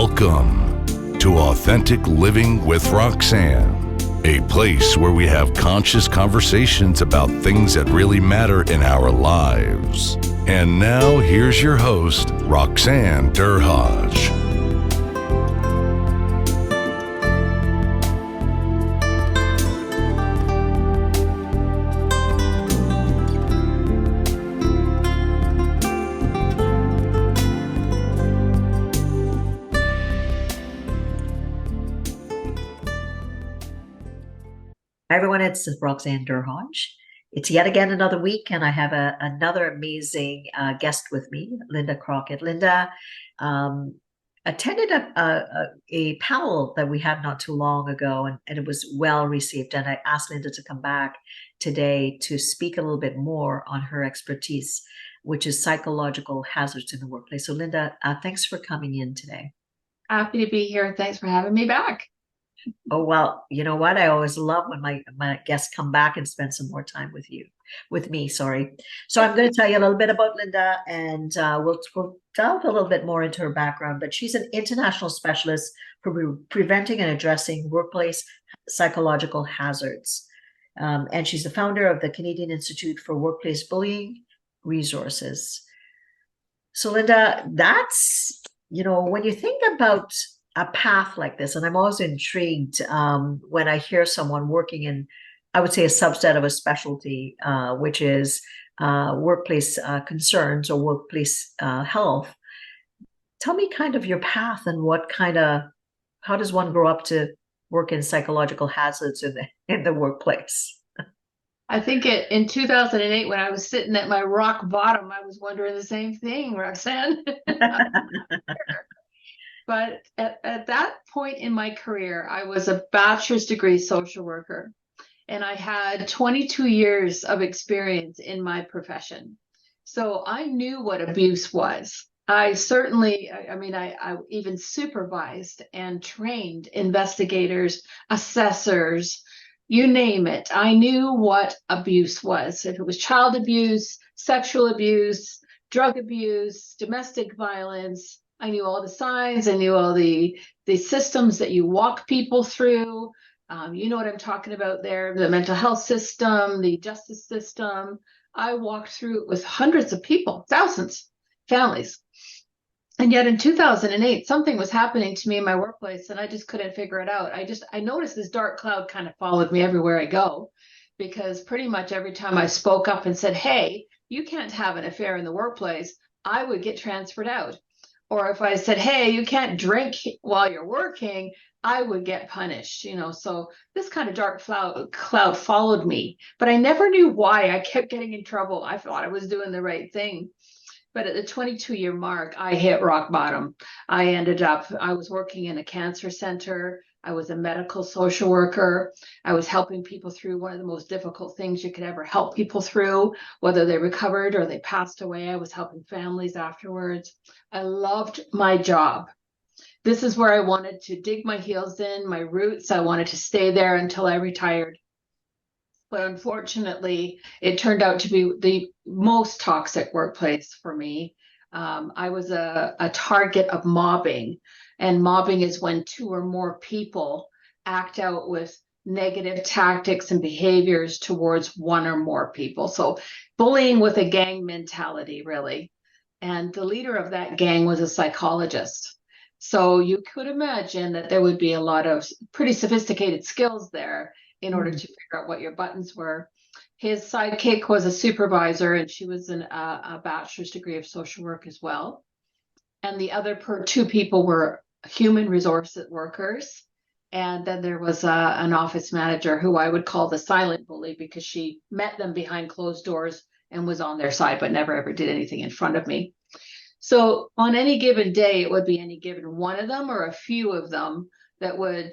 Welcome to Authentic Living with Roxanne, a place where we have conscious conversations about things that really matter in our lives. And now, here's your host, Roxanne Derhodge. Hi everyone, it's Roxanne Derhodge. It's yet again another week, and I have another amazing guest with me, Linda Crockett. Linda attended a panel that we had not too long ago, and it was well received. And I asked Linda to come back today to speak a little bit more on her expertise, which is psychological hazards in the workplace. So Linda, thanks for coming in today. Happy to be here, and thanks for having me back. Oh, well, you know what? I always love when my guests come back and spend some more time with me, sorry. So I'm going to tell you a little bit about Linda, and we'll delve a little bit more into her background, but she's an international specialist for preventing and addressing workplace psychological hazards. And she's the founder of the Canadian Institute for Workplace Bullying Resources. So Linda, that's, when you think about a path like this, and I'm always intrigued when I hear someone working in, I would say, a subset of a specialty, which is workplace concerns or workplace health. Tell me kind of your path and how does one grow up to work in psychological hazards in the workplace? I think in 2008, when I was sitting at my rock bottom, I was wondering the same thing, Roxanne. But at that point in my career, I was a bachelor's degree social worker, and I had 22 years of experience in my profession. So I knew what abuse was. I even supervised and trained investigators, assessors, you name it. I knew what abuse was. If it was child abuse, sexual abuse, drug abuse, domestic violence, I knew all the signs. I knew all the systems that you walk people through. You know what I'm talking about there, the mental health system, the justice system. I walked through it with hundreds of people, thousands, families. And yet in 2008, something was happening to me in my workplace, and I just couldn't figure it out. I noticed this dark cloud kind of followed me everywhere I go, because pretty much every time I spoke up and said, hey, you can't have an affair in the workplace, I would get transferred out. Or if I said, hey, you can't drink while you're working, I would get punished, So this kind of dark cloud followed me, but I never knew why. I kept getting in trouble. I thought I was doing the right thing. But at the 22-year mark, I hit rock bottom. I was working in a cancer center. I was a medical social worker. I was helping people through one of the most difficult things you could ever help people through, whether they recovered or they passed away. I was helping families afterwards. I loved my job. This is where I wanted to dig my heels in, my roots. I wanted to stay there until I retired. But unfortunately, it turned out to be the most toxic workplace for me. I was a target of mobbing. And mobbing is when two or more people act out with negative tactics and behaviors towards one or more people. So bullying with a gang mentality, really. And the leader of that gang was a psychologist. So you could imagine that there would be a lot of pretty sophisticated skills there in order to figure out what your buttons were. His sidekick was a supervisor, and she was a bachelor's degree of social work as well. And the other two people were human resource workers. And then there was an office manager who I would call the silent bully, because she met them behind closed doors and was on their side, but never ever did anything in front of me. So on any given day, it would be any given one of them or a few of them that would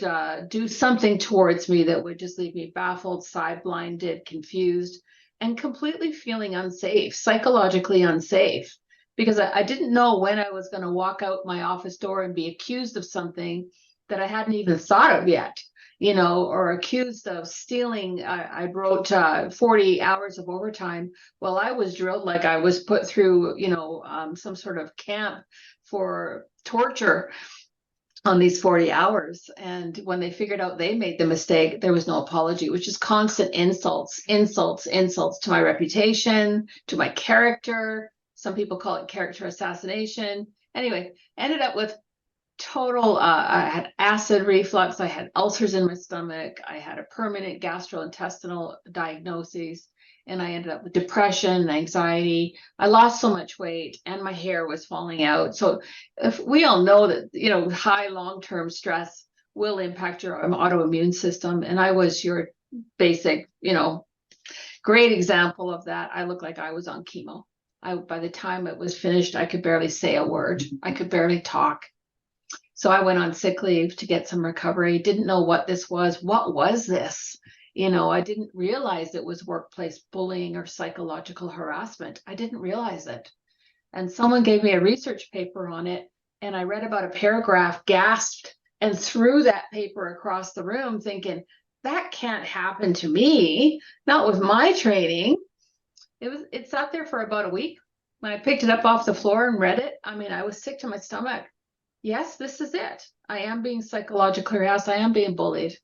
do something towards me that would just leave me baffled, side-blinded, confused, and completely feeling unsafe, psychologically unsafe, because I didn't know when I was going to walk out my office door and be accused of something that I hadn't even thought of yet, or accused of stealing. I wrote 40 hours of overtime while I was drilled like I was put through, some sort of camp for torture. on these 40 hours. And when they figured out they made the mistake, there was no apology, which is constant insults, insults, insults to my reputation, to my character. Some people call it character assassination. Anyway, ended up with total, I had acid reflux, I had ulcers in my stomach, I had a permanent gastrointestinal diagnosis, and I ended up with depression, anxiety. I lost so much weight, and my hair was falling out. So if we all know that, you know, high long-term stress will impact your autoimmune system. And I was your basic, you know, great example of that. I looked like I was on chemo. By the time it was finished, I could barely say a word. I could barely talk. So I went on sick leave to get some recovery. Didn't know what this was. What was this? You know, I didn't realize it was workplace bullying or psychological harassment. I didn't realize it. And someone gave me a research paper on it, and I read about a paragraph, gasped, and threw that paper across the room thinking, that can't happen to me, not with my training. It sat there for about a week. When I picked it up off the floor and read it, I mean, I was sick to my stomach. Yes, this is it. I am being psychologically harassed. I am being bullied.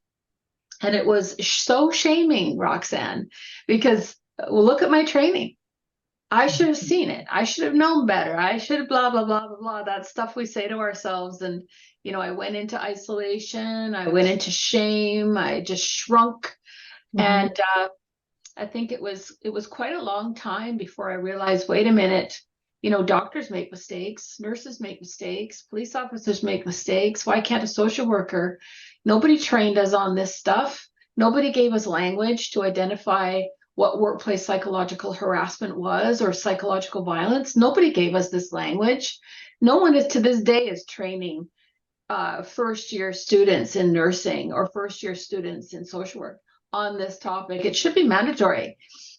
And it was so shaming, Roxanne, because well, look at my training. I should have seen it. I should have known better. I should have blah, blah, blah, blah, blah. That stuff we say to ourselves. And, you know, I went into isolation. I went into shame. I just shrunk. And I think it was quite a long time before I realized, wait a minute, you know, doctors make mistakes, nurses make mistakes, police officers make mistakes. Why can't a social worker? Nobody trained us on this stuff. Nobody gave us language to identify what workplace psychological harassment was or psychological violence. Nobody gave us this language. No one is to this day is training first-year students in nursing or first-year students in social work on this topic. It should be mandatory.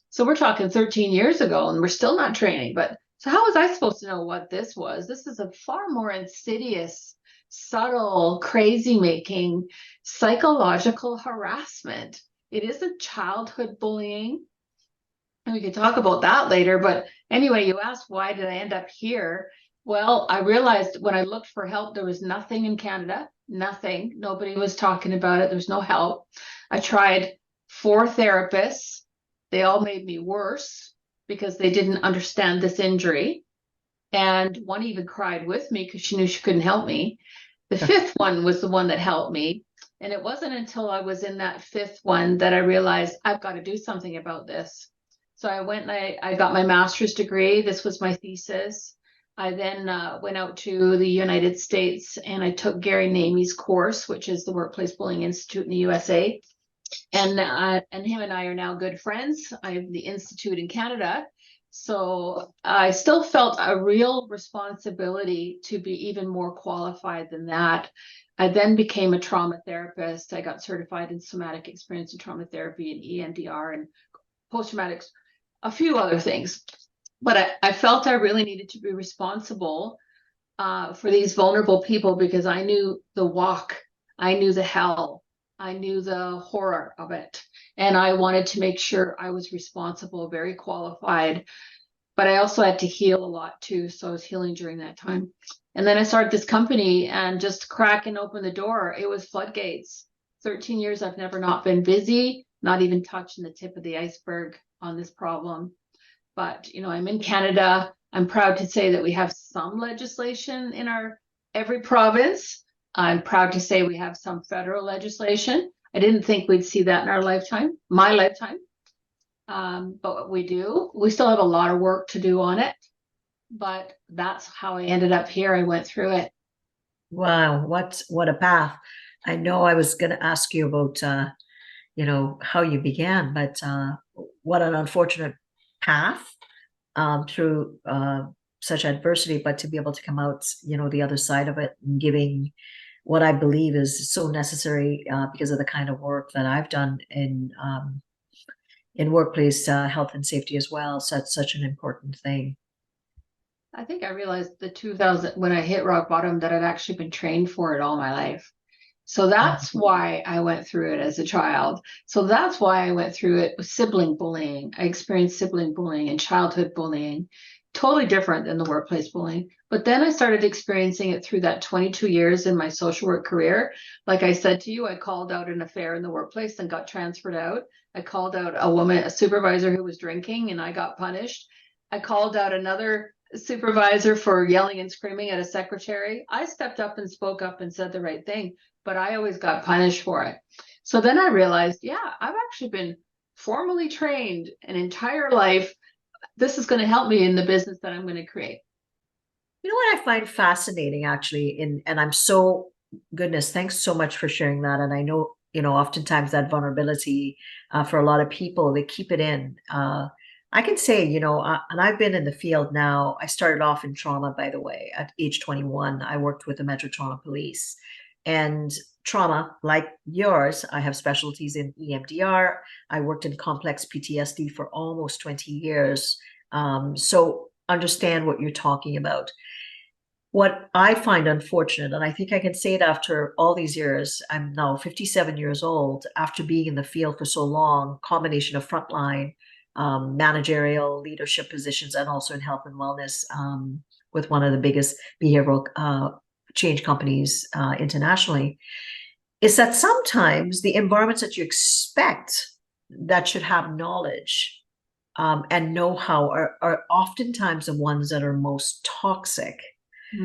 So we're talking 13 years ago and we're still not training. But so how was I supposed to know what this was? This is a far more insidious, subtle, crazy-making psychological harassment. It isn't childhood bullying. And we could talk about that later. But anyway, you asked, why did I end up here? Well, I realized when I looked for help, there was nothing in Canada, nothing. Nobody was talking about it. There was no help. I tried 4 therapists. They all made me worse because they didn't understand this injury. And one even cried with me because she knew she couldn't help me. The 5th one was the one that helped me. And it wasn't until I was in that 5th one that I realized I've got to do something about this. So I went and I got my master's degree. This was my thesis. I then went out to the United States and I took Gary Namey's course, which is the Workplace Bullying Institute in the USA. And him and I are now good friends. I have the Institute in Canada. So I still felt a real responsibility to be even more qualified than that. I then became a trauma therapist. I got certified in somatic experience and trauma therapy and EMDR and post-traumatic, a few other things. But I felt I really needed to be responsible for these vulnerable people because I knew the walk, I knew the hell, I knew the horror of it. And I wanted to make sure I was responsible, very qualified. But I also had to heal a lot too. So I was healing during that time. And then I started this company and just cracking open the door, it was floodgates. 13 years, I've never not been busy, not even touching the tip of the iceberg on this problem. But, you know, I'm in Canada. I'm proud to say that we have some legislation in every province. I'm proud to say we have some federal legislation. I didn't think we'd see that in our lifetime, my lifetime. But we do. We still have a lot of work to do on it. But that's how I ended up here. I went through it. Wow, what a path. I know I was going to ask you about, you know, how you began, but what an unfortunate path through such adversity, but to be able to come out, you know, the other side of it and giving what I believe is so necessary because of the kind of work that I've done in workplace health and safety as well. So it's such an important thing. I think I realized when I hit rock bottom that I'd actually been trained for it all my life. So that's why I went through it as a child. So that's why I went through it with sibling bullying. I experienced sibling bullying and childhood bullying totally different than the workplace bullying. But then I started experiencing it through that 22 years in my social work career. Like I said to you, I called out an affair in the workplace and got transferred out. I called out a supervisor who was drinking, and I got punished. I called out another supervisor for yelling and screaming at a secretary. I stepped up and spoke up and said the right thing, but I always got punished for it. So then I realized, yeah, I've actually been formally trained an entire life. This is going to help me in the business that I'm going to create. You know what I find fascinating actually, and I'm so, goodness, thanks so much for sharing that. And I know, oftentimes that vulnerability for a lot of people, they keep it in. I can say, and I've been in the field now. I started off in trauma, by the way, at age 21. I worked with the Metro Toronto Police, and trauma, like yours, I have specialties in EMDR. I worked in complex PTSD for almost 20 years. So understand what you're talking about. What I find unfortunate, and I think I can say it after all these years, I'm now 57 years old, after being in the field for so long, combination of frontline, managerial leadership positions, and also in health and wellness with one of the biggest behavioral change companies internationally, is that sometimes the environments that you expect that should have knowledge and know-how are oftentimes the ones that are most toxic.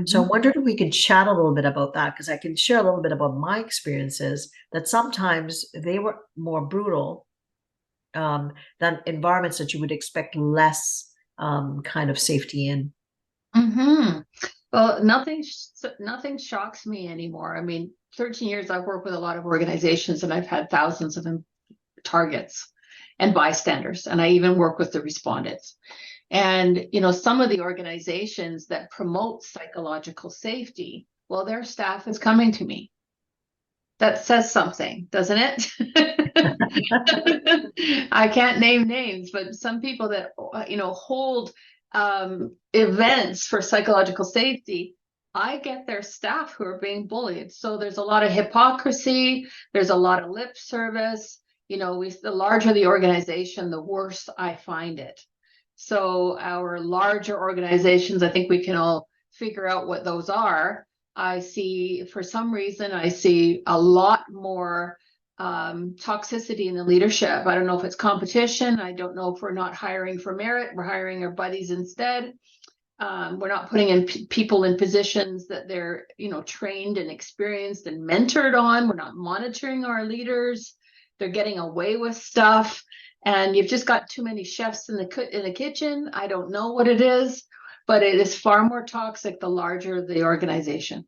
So I wondered if we could chat a little bit about that, because I can share a little bit about my experiences, that sometimes they were more brutal than environments that you would expect less kind of safety in. Well, nothing shocks me anymore. I mean, 13 years I've worked with a lot of organizations, and I've had thousands of targets and bystanders, and I even work with the respondents. And, some of the organizations that promote psychological safety, well, their staff is coming to me. That says something, doesn't it? I can't name names, but some people that, hold events for psychological safety, I get their staff who are being bullied. So there's a lot of hypocrisy. There's a lot of lip service. The larger the organization, the worse I find it. So our larger organizations, I think we can all figure out what those are. For some reason, I see a lot more toxicity in the leadership. I don't know if it's competition. I don't know if we're not hiring for merit. We're hiring our buddies instead. We're not putting in people in positions that they're, trained and experienced and mentored on. We're not monitoring our leaders. They're getting away with stuff. And you've just got too many chefs in the kitchen. I don't know what it is, but it is far more toxic the larger the organization.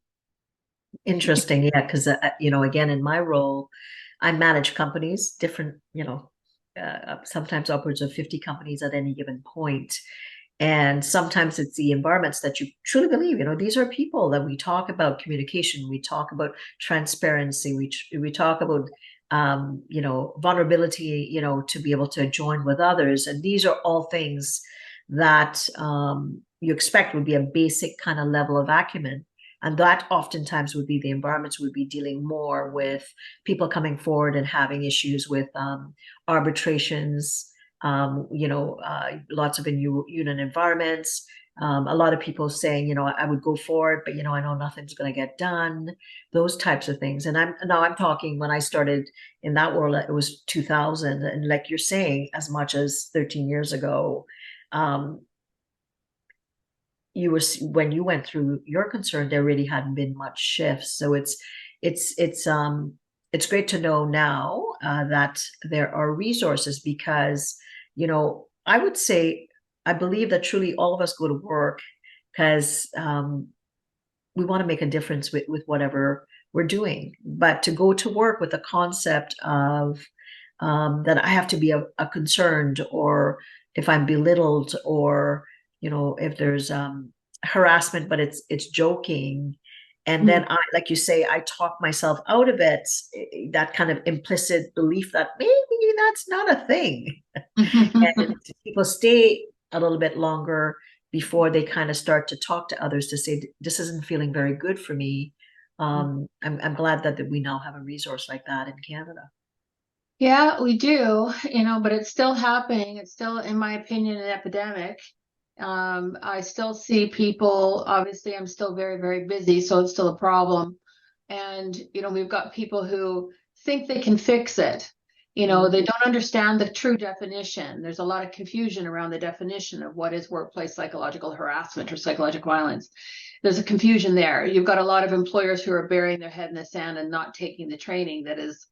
Interesting. Yeah. Because, again, in my role, I manage companies, different, sometimes upwards of 50 companies at any given point. And sometimes it's the environments that you truly believe, these are people that we talk about communication, we talk about transparency, we talk about vulnerability, to be able to join with others. And these are all things that you expect would be a basic kind of level of acumen. And that oftentimes would be the environments would be dealing more with people coming forward and having issues with arbitrations, lots of union environments. A lot of people saying, I would go for it, but, I know nothing's going to get done, those types of things. And I'm talking, when I started in that world, it was 2000. And like you're saying, as much as 13 years ago, when you went through your concern, there really hadn't been much shifts. So it's great to know now that there are resources, because, I would say, I believe that truly all of us go to work because we want to make a difference with whatever we're doing. But to go to work with the concept of that I have to be a concerned, or if I'm belittled, or if there's harassment, but it's joking, and then like you say, I talk myself out of it. That kind of implicit belief that maybe that's not a thing, and people stay a little bit longer before they kind of start to talk to others to say, this isn't feeling very good for me. I'm glad that we now have a resource like that in Canada. Yeah, we do, but it's still happening. It's still, in my opinion, an epidemic. I still see people, obviously I'm still very, very busy, so it's still a problem. And, we've got people who think they can fix it. They don't understand the true definition. There's a lot of confusion around the definition of what is workplace psychological harassment or psychological violence. There's a confusion there. You've got a lot of employers who are burying their head in the sand and not taking the training that is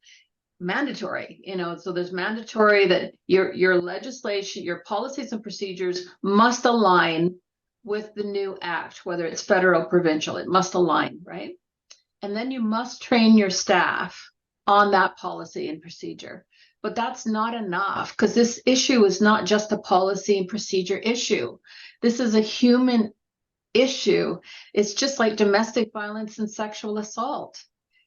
mandatory. So there's mandatory that your legislation, your policies and procedures must align with the new act, whether it's federal, provincial, it must align, right? And then you must train your staff on that policy and procedure. But that's not enough, because this issue is not just a policy and procedure issue. This is a human issue. It's just like domestic violence and sexual assault.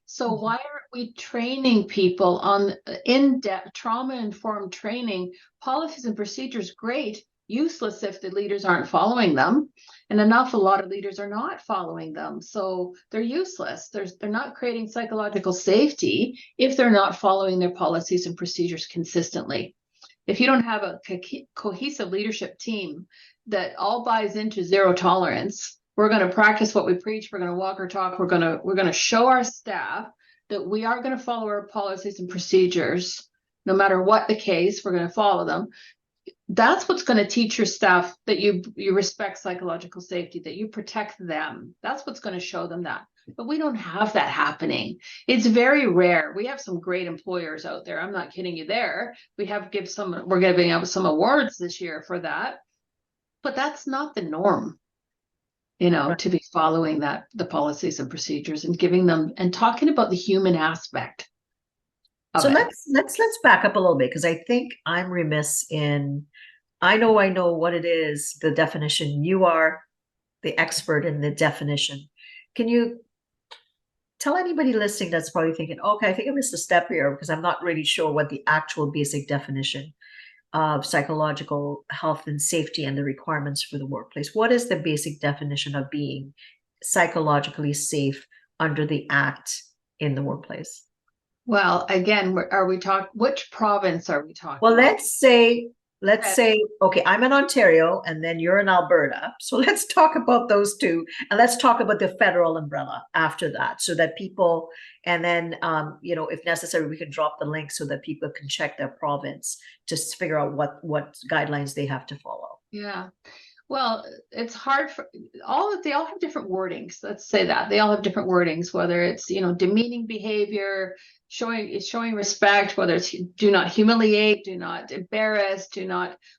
So why aren't we training people on in-depth trauma-informed training? Policies and procedures, great, useless if the leaders aren't following them. And an awful lot of leaders are not following them. So they're useless. They're not creating psychological safety if they're not following their policies and procedures consistently. If you don't have a cohesive leadership team that all buys into zero tolerance, we're going to practice what we preach. We're going to walk our talk. We're going to show our staff that we are going to follow our policies and procedures, no matter what the case. We're going to follow them. That's what's going to teach your staff that you respect psychological safety, that you protect them. That's what's going to show them that. But we don't have that happening. It's very rare. We have some great employers out there. I'm not kidding you there. We're giving out some awards this year for that. But that's not the norm, to be following the policies and procedures and giving them and talking about the human aspect. So let's back up a little bit, because I think I'm remiss in, I know what it is, the definition. You are the expert in the definition. Can you tell anybody listening that's probably thinking, okay, I think I missed a step here because I'm not really sure what the actual basic definition of psychological health and safety and the requirements for the workplace. What is the basic definition of being psychologically safe under the Act in the workplace? Well, again, which province are we talking Well, about? let's say, okay, I'm in Ontario and then you're in Alberta. So let's talk about those two, and let's talk about the federal umbrella after that, so that people, and then, if necessary, we can drop the link so that people can check their province to figure out what guidelines they have to follow. Yeah. Well, it's hard for they all have different wordings. Let's say that they all have different wordings, whether it's, demeaning behavior, showing respect, whether it's do not humiliate, do not embarrass,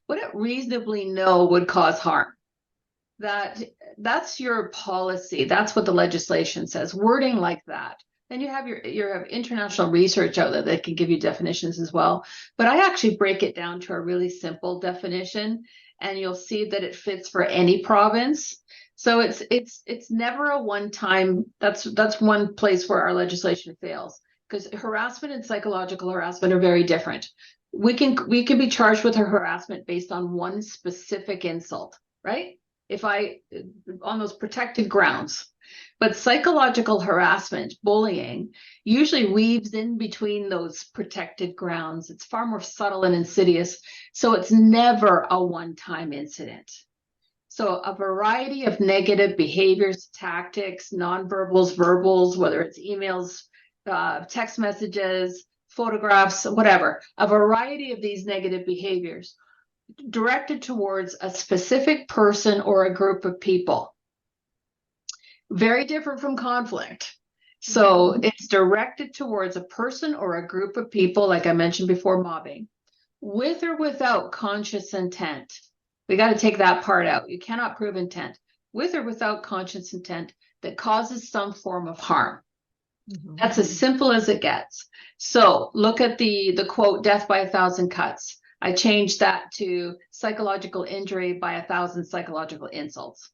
what it reasonably know would cause harm. That's your policy. That's what the legislation says, wording like that. Then you have your international research out there that can give you definitions as well. But I actually break it down to a really simple definition, and you'll see that it fits for any province. So it's never a one-time. That's one place where our legislation fails, because harassment and psychological harassment are very different. We can be charged with a harassment based on one specific insult, right? On those protected grounds. But psychological harassment, bullying, usually weaves in between those protected grounds. It's far more subtle and insidious. So it's never a one-time incident. So a variety of negative behaviors, tactics, nonverbals, verbals, whether it's emails, text messages, photographs, whatever, a variety of these negative behaviors directed towards a specific person or a group of people. Very different from conflict. So it's directed towards a person or a group of people, like I mentioned before, mobbing, with or without conscious intent. We got to take that part out. You cannot prove intent. With or without conscious intent that causes some form of harm. That's as simple as it gets. So look at the quote, death by 1,000 cuts. I changed that to psychological injury by 1,000 psychological insults.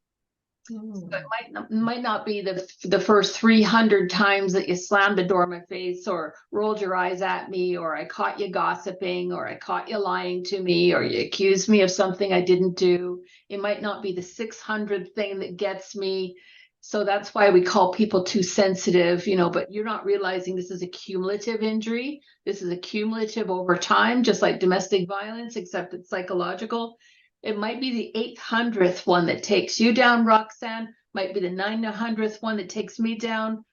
So it might not be the first 300 times that you slammed the door in my face or rolled your eyes at me, or I caught you gossiping, or I caught you lying to me, or you accused me of something I didn't do. It might not be the 600th thing that gets me. So that's why we call people too sensitive, but you're not realizing this is a cumulative injury. This is a cumulative over time, just like domestic violence, except it's psychological. It might be the 800th one that takes you down, Roxanne. Might be the 900th one that takes me down.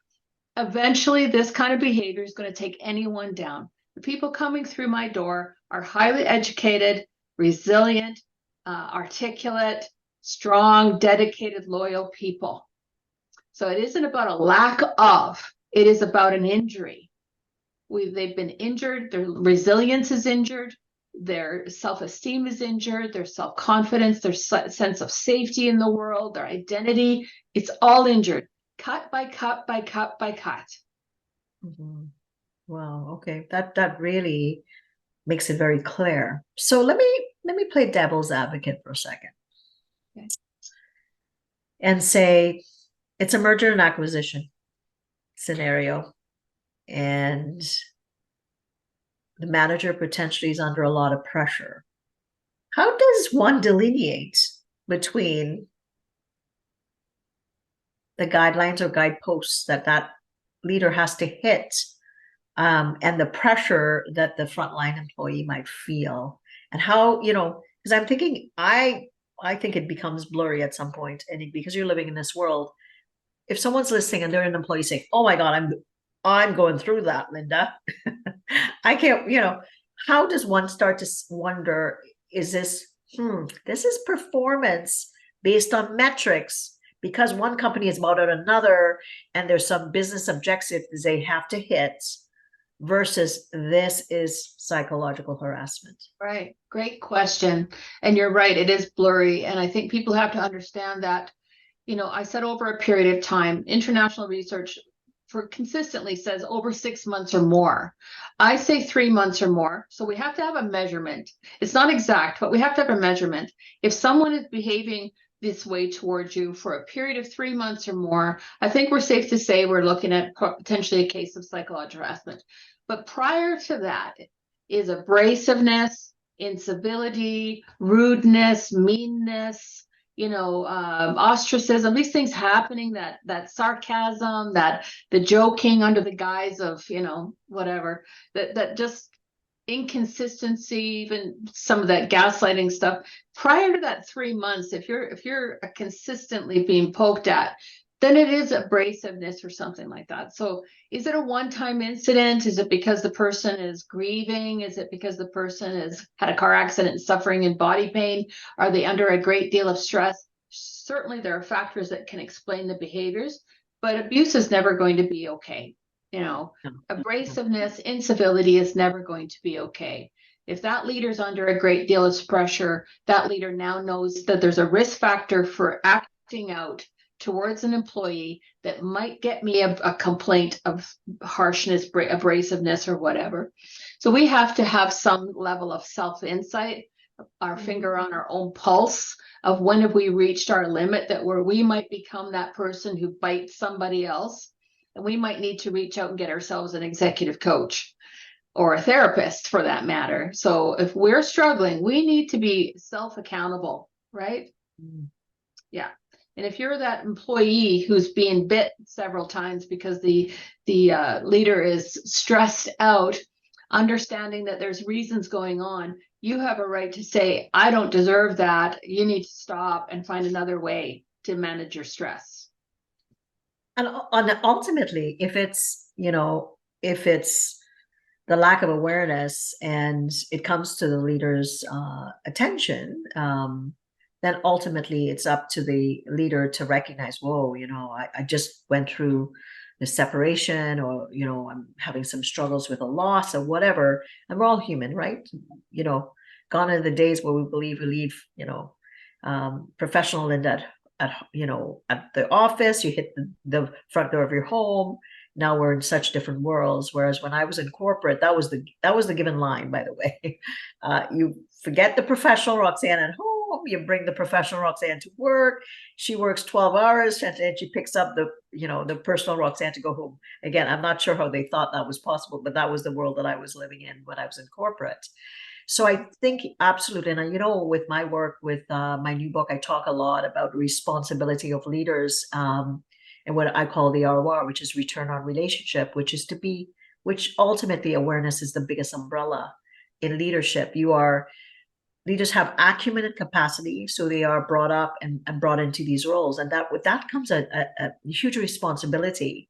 Eventually, this kind of behavior is going to take anyone down. The people coming through my door are highly educated, resilient, articulate, strong, dedicated, loyal people. So it isn't about a lack of, it is about an injury. They've been injured, their resilience is injured, their self-esteem is injured, their self-confidence, their sense of safety in the world, their identity, it's all injured. Cut by cut by cut by cut. Mm-hmm. Wow. Okay. That really makes it very clear. So let me play devil's advocate for a second. Okay. And say it's a merger and acquisition scenario, and the manager potentially is under a lot of pressure. How does one delineate between the guidelines or guideposts that leader has to hit, and the pressure that the frontline employee might feel? And how, because I'm thinking, I think it becomes blurry at some point, and because you're living in this world, if someone's listening and they're an employee saying, "Oh my God, I'm going through that, Linda," I can't, how does one start to wonder, is this is performance based on metrics because one company is about another and there's some business objectives they have to hit, versus this is psychological harassment? Right. Great question. And you're right, it is blurry. And I think people have to understand that, I said over a period of time, international research consistently says over 6 months or more. I say 3 months or more. So we have to have a measurement. It's not exact, but we have to have a measurement. If someone is behaving this way towards you for a period of 3 months or more, I think we're safe to say we're looking at potentially a case of psychological harassment. But prior to that is abrasiveness, incivility, rudeness, meanness, ostracism, these things happening, that sarcasm, that the joking under the guise of, whatever, that just inconsistency, even some of that gaslighting stuff. Prior to that 3 months, if you're consistently being poked at, then it is abrasiveness or something like that. So is it a one-time incident? Is it because the person is grieving? Is it because the person has had a car accident and suffering in body pain? Are they under a great deal of stress? Certainly there are factors that can explain the behaviors, but abuse is never going to be okay. Abrasiveness, incivility is never going to be okay. If that leader's under a great deal of pressure, that leader now knows that there's a risk factor for acting out towards an employee that might get me a complaint of harshness, abrasiveness, or whatever. So we have to have some level of self-insight, our finger on our own pulse of when have we reached our limit, that where we might become that person who bites somebody else, and we might need to reach out and get ourselves an executive coach or a therapist for that matter. So if we're struggling, we need to be self-accountable, right? Yeah. And if you're that employee who's being bit several times because the leader is stressed out, understanding that there's reasons going on, you have a right to say, I don't deserve that. You need to stop and find another way to manage your stress. And ultimately, if it's the lack of awareness and it comes to the leader's attention, then ultimately it's up to the leader to recognize, whoa, I just went through the separation, or, I'm having some struggles with a loss or whatever. And we're all human, right? Gone are the days where we leave, professional in that, at the office, you hit the front door of your home. Now we're in such different worlds. Whereas when I was in corporate, that was the given line, by the way. You forget the professional Roxanne at home. You bring the professional Roxanne to work. She works 12 hours and she picks up the personal Roxanne to go home. Again, I'm not sure how they thought that was possible, but that was the world that I was living in when I was in corporate. So I think absolutely. And, with my work, with my new book, I talk a lot about responsibility of leaders, and what I call the ROR, which is return on relationship, which ultimately awareness is the biggest umbrella in leadership. You are leaders have acumen and capacity, so they are brought up and brought into these roles, and that with that comes a huge responsibility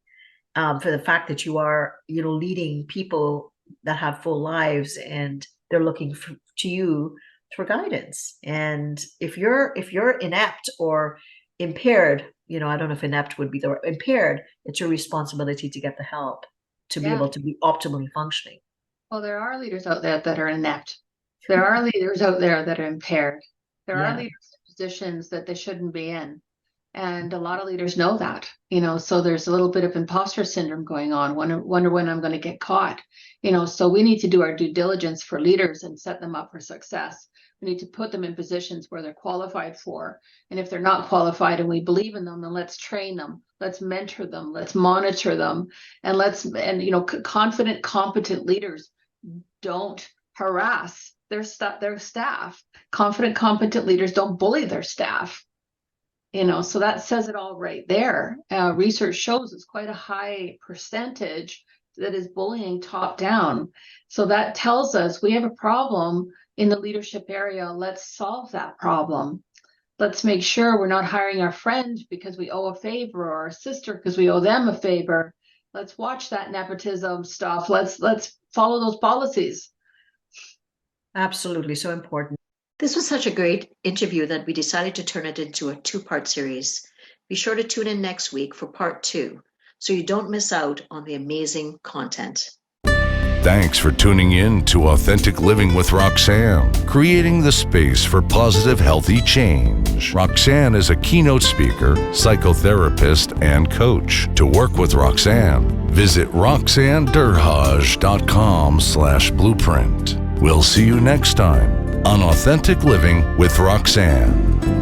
for the fact that you are, leading people that have full lives, and they're looking to you for guidance. And if you're inept or impaired, I don't know if inept would be the word, impaired, it's your responsibility to get the help to be able to be optimally functioning. Well, there are leaders out there that are inept. There are leaders out there that are impaired. There are leaders in positions that they shouldn't be in. And a lot of leaders know that, so there's a little bit of imposter syndrome going on. Wonder when I'm going to get caught, so we need to do our due diligence for leaders and set them up for success. We need to put them in positions where they're qualified for. And if they're not qualified and we believe in them, then let's train them. Let's mentor them. Let's monitor them. And confident, competent leaders don't harass their staff. Confident, competent leaders don't bully their staff. So that says it all right there. Research shows it's quite a high percentage that is bullying top down. So that tells us we have a problem in the leadership area. Let's solve that problem. Let's make sure we're not hiring our friend because we owe a favor, or our sister because we owe them a favor. Let's watch that nepotism stuff. Let's follow those policies. Absolutely, so important. This was such a great interview that we decided to turn it into a 2-part series. Be sure to tune in next week for part 2, so you don't miss out on the amazing content. Thanks for tuning in to Authentic Living with Roxanne, creating the space for positive, healthy change. Roxanne is a keynote speaker, psychotherapist, and coach. To work with Roxanne, visit roxannederhage.com/blueprint. We'll see you next time on Authentic Living with Roxanne.